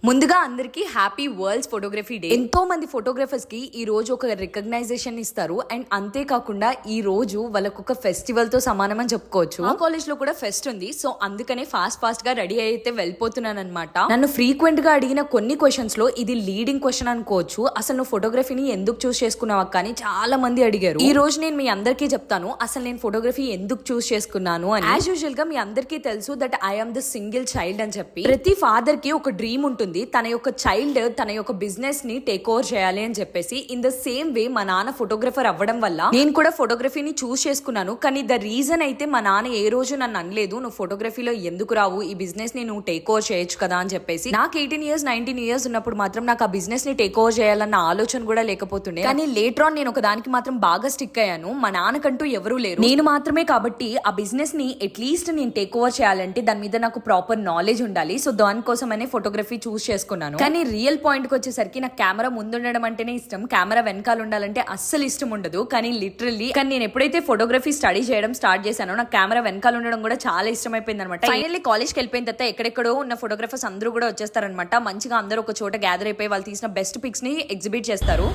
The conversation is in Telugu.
ముందుగా అందరికీ హ్యాపీ వరల్డ్స్ ఫోటోగ్రఫీ డే. ఎంతో మంది ఫోటోగ్రఫర్స్ కి ఈ రోజు ఒక రికగ్నైజేషన్ ఇస్తారు. అండ్ అంతేకాకుండా ఈ రోజు వాళ్ళకు ఒక ఫెస్టివల్ తో సమానం అని చెప్పుకోవచ్చు. ఆ కాలేజ్ లో కూడా ఫెస్ట్ ఉంది. సో అందుకనే ఫాస్ట్ గా రెడీ అయితే వెళ్ళిపోతున్నాను అనమాట. నన్ను ఫ్రీక్వెంట్ గా అడిగిన కొన్ని క్వశ్చన్స్ లో ఇది లీడింగ్ క్వశ్చన్ అనుకోవచ్చు. అసలు నువ్వు ఫోటోగ్రఫీని ఎందుకు చూస్ చేసుకున్నావు కానీ చాలా మంది అడిగారు. ఈ రోజు నేను మీ అందరికీ చెప్తాను అసలు నేను ఫోటోగ్రఫీ ఎందుకు చూస్ చేసుకున్నాను అని. యాజ్ యూజువల్ గా మీ అందరికీ తెలుసు that I'm the single child అని చెప్పి. ప్రతి ఫాదర్ కి ఒక డ్రీమ్ ఉంటుంది తన యొక్క చైల్డ్ తన యొక్క బిజినెస్ ని టేక్ ఓవర్ చేయాలి అని చెప్పేసి. ఇన్ ద సేమ్ వే మా నాన్న ఫోటోగ్రఫర్ అవ్వడం వల్ల నేను కూడా ఫోటోగ్రఫీని చూస్ చేసుకున్నాను. కానీ ద రీజన్ అయితే మా నాన్న ఏ రోజు నన్ను అనలేదు నువ్వు ఫోటోగ్రఫీలో ఎందుకు రావు, ఈ బిజినెస్ ని నువ్వు టేక్ ఓవర్ చేయొచ్చు కదా అని చెప్పేసి. నాకు 18 years 19 years ఉన్నప్పుడు మాత్రం నాకు ఆ బిజినెస్ ని టేక్ ఓవర్ చేయాలన్న ఆలోచన కూడా లేకపోతుండే. కానీ లేటర్ ఆన్ నేను ఒక దానికి మాత్రం బాగా స్టిక్ అయ్యాను. మా నాన్నకంటూ ఎవరూ లేరు, నేను మాత్రమే. కాబట్టి ఆ బిజినెస్ ని అట్లీస్ట్ నేను టేక్ ఓవర్ చేయాలంటే దాని మీద నాకు ప్రాపర్ నాలెడ్జ్ ఉండాలి. సో దానికోసమనే ఫోటోగ్రఫీ చూస్ చేసుకున్నాను. కానీ రియల్ పాయింట్ కి వచ్చేసరికి నాకు కెమెరా ముందుండడం అంటేనే ఇష్టం, కెమెరా వెనకాల ఉండాలంటే అస్సలు ఇష్టం ఉండదు. కానీ లిటరల్లీ నేను ఎప్పుడైతే ఫోటోగ్రఫీ స్టడీ చేయడం స్టార్ట్ చేశానో నాకు కెమెరా వెనకాల ఉండడం కూడా చాలా ఇష్టం అయిపోయింది అనమాట. ఫైనల్లీ కాలేజ్కి వెళ్ళిపోయిన తర్వాత ఎక్కడెక్కడో ఉన్న ఫోటోగ్రఫర్స్ అందరూ కూడా వచ్చేస్తారనమాట. మంచిగా అందరూ ఒక చోట గ్యాదర్ అయిపోయి వాళ్ళు తీసిన బెస్ట్ పిక్స్ ని ఎగ్జిబిట్ చేస్తారు.